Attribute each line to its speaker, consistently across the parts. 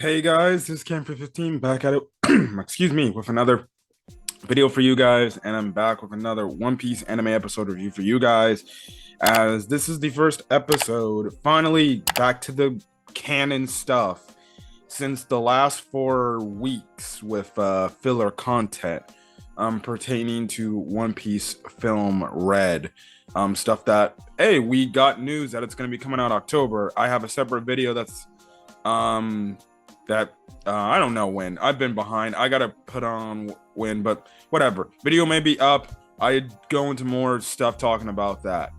Speaker 1: Hey guys, this is Cam for 15 back at it. Excuse me, with another video for you guys, and I'm back with another One Piece anime episode review for you guys. As this is the first episode, finally back to the canon stuff since the last 4 weeks with filler content pertaining to One Piece film Red. Stuff that we got news that it's going to be coming out October. I have a separate video that's um that I don't know when. I've been behind. I gotta put on when, but whatever. Video may be up. I go into more stuff talking about that.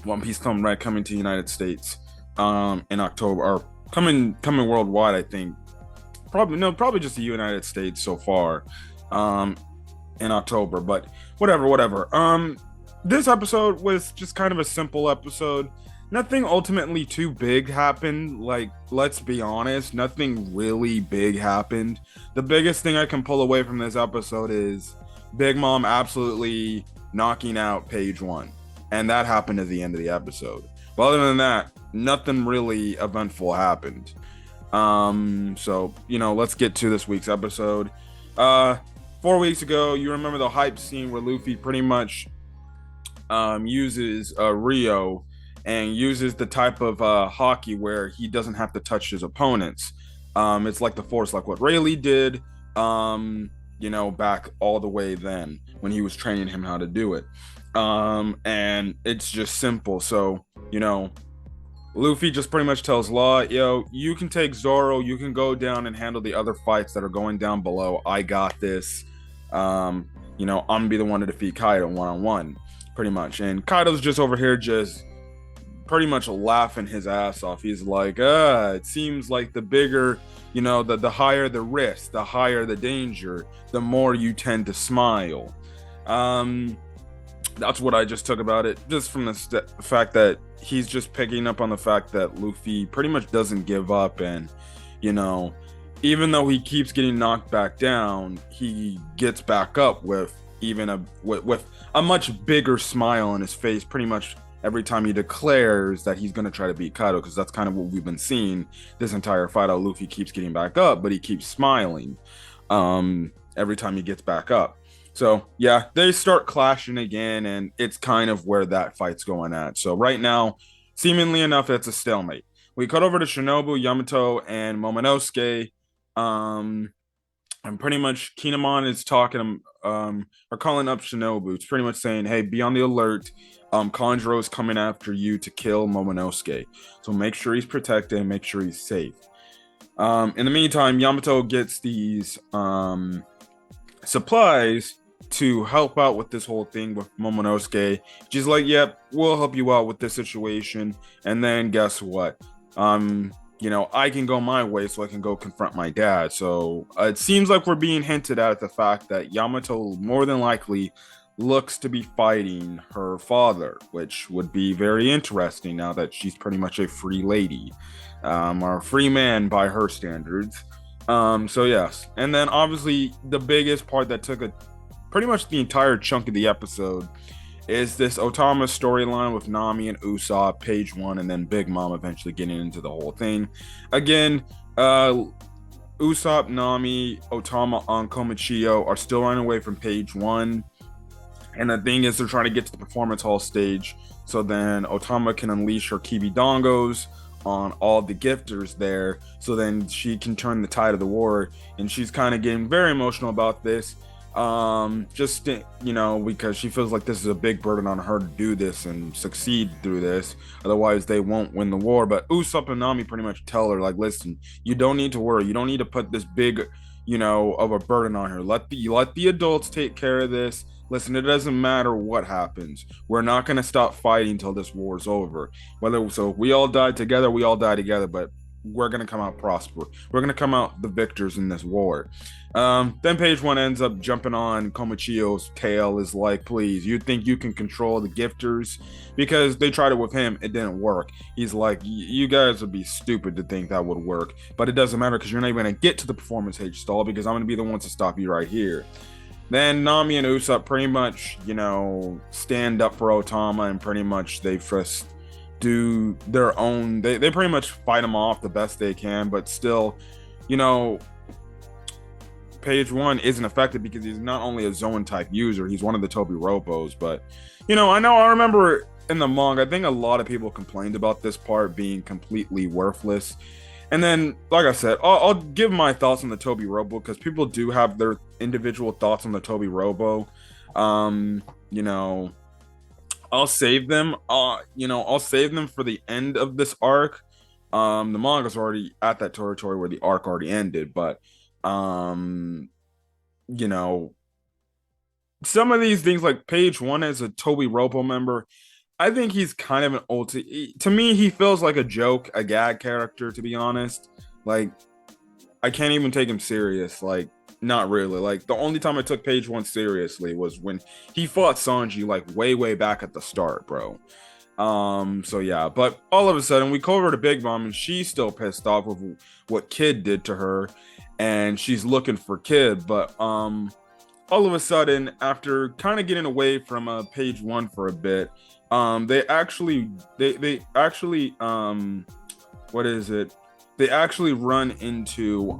Speaker 1: One Piece film Red coming to the United States in October, or coming worldwide, I think. Probably just the United States so far in October, but whatever. This episode was just kind of a simple episode. Nothing ultimately too big happened. Like, let's be honest, nothing really big happened. The biggest thing I can pull away from this episode is Big Mom absolutely knocking out Paige 1. And that happened at the end of the episode. But other than that, nothing really eventful happened. So, let's get to this week's episode. 4 weeks ago, you remember the hype scene where Luffy pretty much uses Rio and uses the type of hockey where he doesn't have to touch his opponents. It's like the Force, like what Rayleigh did, back all the way then when he was training him how to do it. And it's just simple. So, Luffy just pretty much tells Law, you can take Zoro, you can go down and handle the other fights that are going down below. I got this. I'm gonna be the one to defeat Kaido one-on-one, pretty much. And Kaido's just over here just pretty much laughing his ass off. He's like, it seems like the bigger, the higher the risk, the higher the danger, the more you tend to smile. That's what I just took about it, just from the fact that he's just picking up on the fact that Luffy pretty much doesn't give up, and even though he keeps getting knocked back down, he gets back up with even with a much bigger smile on his face pretty much every time he declares that he's going to try to beat Kaido, because that's kind of what we've been seeing this entire fight. How Luffy keeps getting back up, but he keeps smiling every time he gets back up. So yeah, they start clashing again, and it's kind of where that fight's going at. So right now, seemingly enough, it's a stalemate. We cut over to Shinobu, Yamato, and Momonosuke. And pretty much Kinamon is talking or calling up Shinobu. It's pretty much saying, hey, be on the alert. Kanjuro is coming after you to kill Momonosuke. So make sure he's protected and make sure he's safe. In the meantime, Yamato gets these supplies to help out with this whole thing with Momonosuke. She's like, yep, we'll help you out with this situation. And then guess what? I can go my way so I can go confront my dad. So it seems like we're being hinted at the fact that Yamato more than likely looks to be fighting her father, which would be very interesting now that she's pretty much a free lady, or a free man by her standards. So yes. And then obviously the biggest part that took pretty much the entire chunk of the episode is this Otama storyline with Nami and Ussop, Paige 1, and then Big Mom eventually getting into the whole thing. Again, Ussop, Nami, Otama, and Komichio are still running away from Paige 1. And the thing is, they're trying to get to the performance hall stage so then Otama can unleash her Kibi Dongos on all the gifters there, so then she can turn the tide of the war. And she's kind of getting very emotional about this. Because she feels like this is a big burden on her to do this and succeed through this. Otherwise, they won't win the war. But Ussop and Nami pretty much tell her, like, listen, you don't need to worry. You don't need to put this big, of a burden on her. Let the adults take care of this. Listen, it doesn't matter what happens. We're not going to stop fighting until this war's over. So we all die together, but we're going to come out prosper. We're going to come out the victors in this war. Then Page 1 ends up jumping on Komichio's tail, is like, please, you think you can control the gifters? Because they tried it with him, it didn't work. He's like, you guys would be stupid to think that would work. But it doesn't matter, because you're not even going to get to the performance H stall, because I'm going to be the one to stop you right here. Then Nami and Ussop pretty much, stand up for Otama, and pretty much they first do their own. They pretty much fight him off the best they can, but still, you know, Page 1 isn't affected because he's not only a zone type user, he's one of the Toby Robos. But, I remember in the manga, I think a lot of people complained about this part being completely worthless. And then, like I said, I'll give my thoughts on the Toby Robo because people do have their individual thoughts on the Toby Robo. I'll save them. I'll save them for the end of this arc. The manga's already at that territory where the arc already ended, but you know, some of these things like Page 1 as a Toby Robo member, I think he's kind of an old. To me, he feels like a joke, a gag character. To be honest, like I can't even take him serious. Like not really. Like the only time I took Page 1 seriously was when he fought Sanji, like way back at the start, bro. So yeah, but all of a sudden we call her to Big Mom and she's still pissed off with what Kid did to her, and she's looking for Kid. But all of a sudden, after kind of getting away from Page 1 for a bit, they actually what is it? They actually run into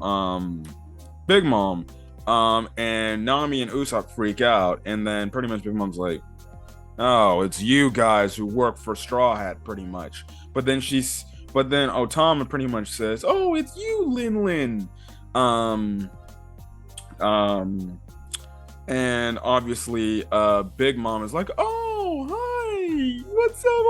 Speaker 1: Big Mom, and Nami and Ussop freak out, and then pretty much Big Mom's like, "Oh, it's you guys who work for Straw Hat," pretty much. But then Otama pretty much says, "Oh, it's you, Lin Lin." And obviously, Big Mom is like, "Oh, hi, what's up,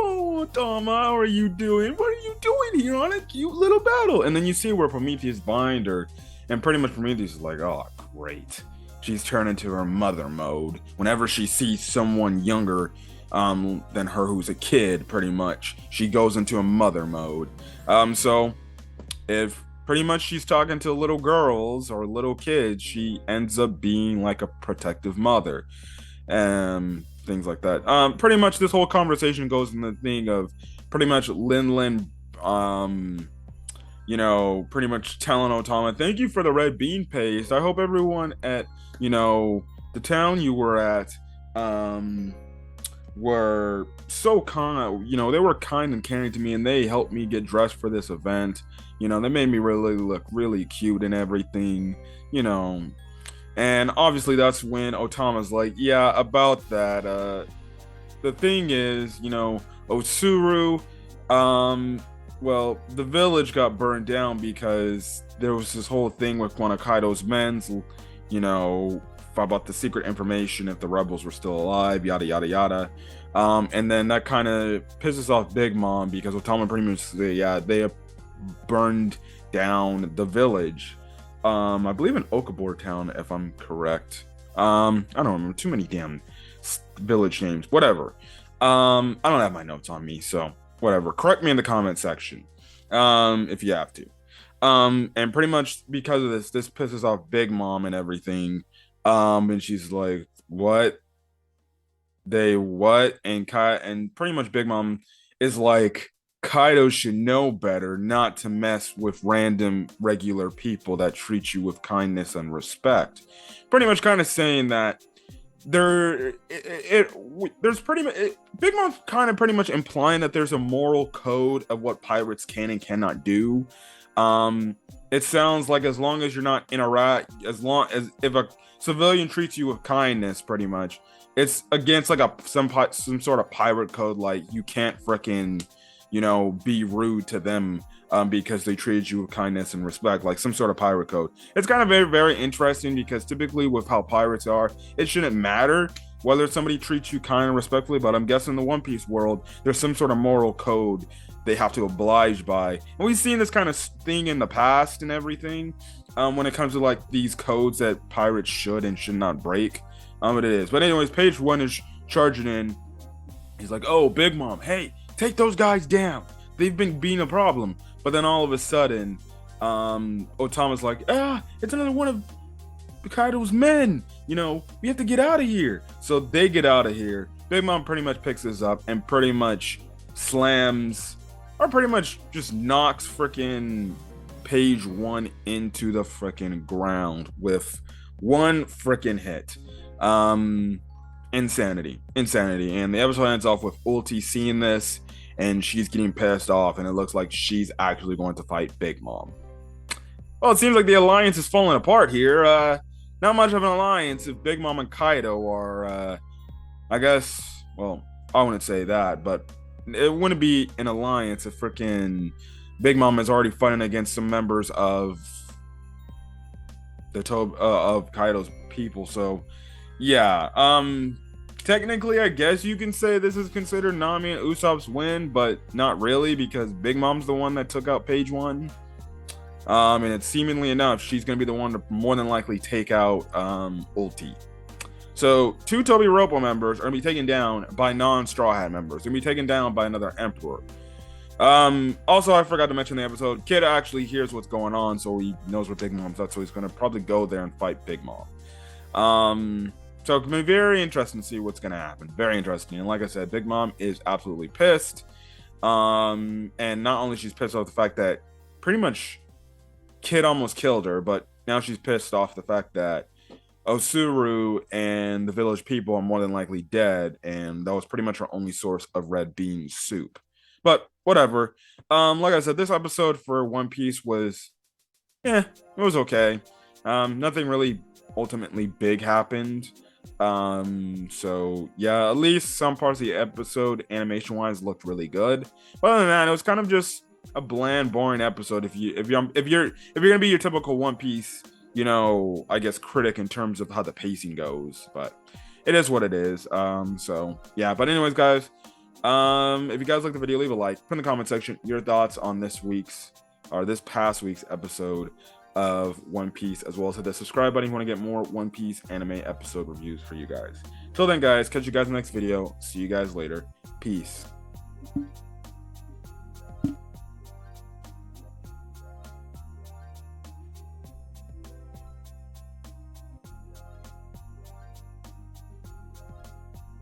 Speaker 1: Otama? How are you doing? What are you doing here on a cute little battle?" And then you see where Prometheus bind her, and pretty much Prometheus is like, "Oh, great." She's turned into her mother mode whenever she sees someone younger than her who's a kid. Pretty much, she goes into a mother mode. So if pretty much she's talking to little girls or little kids, she ends up being like a protective mother, things like that. Pretty much this whole conversation goes in the thing of pretty much Lin pretty much telling Otama, "Thank you for the red bean paste. I hope everyone at the town you were at were so kind. They were kind and caring to me, and they helped me get dressed for this event. They made me really look really cute and everything. And obviously that's when Otama's like, "Yeah, about that. The thing is, Otsuru, well, the village got burned down because there was this whole thing with one of Kaido's men's, about the secret information if the rebels were still alive, yada yada yada." And then that kind of pisses off Big Mom because Otama pretty much says, "Yeah, they burned down the village. I believe in Okabor Town, if I'm correct. I don't remember too many damn village names. Whatever. I don't have my notes on me, so whatever. Correct me in the comment section, if you have to. And pretty much because of this pisses off Big Mom and everything. And she's like, "What? They what?" And pretty much Big Mom is like, "Kaido should know better not to mess with random regular people that treat you with kindness and respect." Pretty much kind of saying that there's pretty much Big Mom's kind of pretty much implying that there's a moral code of what pirates can and cannot do. It sounds like as long as you're not as long as if a civilian treats you with kindness, pretty much it's against like some sort of pirate code, like you can't frickin' be rude to them because they treated you with kindness and respect, like some sort of pirate code. It's kind of very, very interesting because typically with how pirates are, it shouldn't matter whether somebody treats you kind and respectfully, but I'm guessing in the One Piece world, there's some sort of moral code they have to oblige by. And we've seen this kind of thing in the past and everything when it comes to like these codes that pirates should and should not break. It is. But anyways, Page 1 is charging in. He's like, "Oh, Big Mom, hey, take those guys down. They've been being a problem." But then all of a sudden, Otama's like, "It's another one of Kaido's men. We have to get out of here." So they get out of here. Big Mom pretty much picks this up and pretty much slams, or pretty much just knocks freaking Page 1 into the freaking ground with one freaking hit. Insanity. And the episode ends off with Ulti seeing this, and she's getting pissed off, and it looks like she's actually going to fight Big Mom. Well, it seems like the alliance is falling apart here. Not much of an alliance if Big Mom and Kaido are, I guess, well, I wouldn't say that, but it wouldn't be an alliance if freaking Big Mom is already fighting against some members of of Kaido's people. So, yeah, technically, I guess you can say this is considered Nami and Usopp's win, but not really because Big Mom's the one that took out Paige 1. And it's seemingly enough, she's going to be the one to more than likely take out Ulti. So, 2 Toby Ropo members are going to be taken down by non-Straw Hat members. They're going to be taken down by another Emperor. Also, I forgot to mention in the episode, Kid actually hears what's going on, so he knows what Big Mom's at, so he's going to probably go there and fight Big Mom. So it's going to be very interesting to see what's going to happen. Very interesting. And like I said, Big Mom is absolutely pissed. And not only she's pissed off the fact that pretty much Kid almost killed her, but now she's pissed off the fact that Osuru and the village people are more than likely dead, and that was pretty much her only source of red bean soup. But whatever. Like I said, this episode for One Piece was, it was okay. Nothing really ultimately big happened. So yeah, at least some parts of the episode animation wise looked really good. But other than that, it was kind of just a bland, boring episode. If you're gonna be your typical One Piece, I guess critic in terms of how the pacing goes, but it is what it is. So yeah, but anyways, guys, if you guys like the video, leave a like, put in the comment section your thoughts on this past week's episode of One Piece, as well as hit the subscribe button if you want to get more One Piece anime episode reviews for you guys. Till then, guys, catch you guys in the next video. See you guys later. Peace.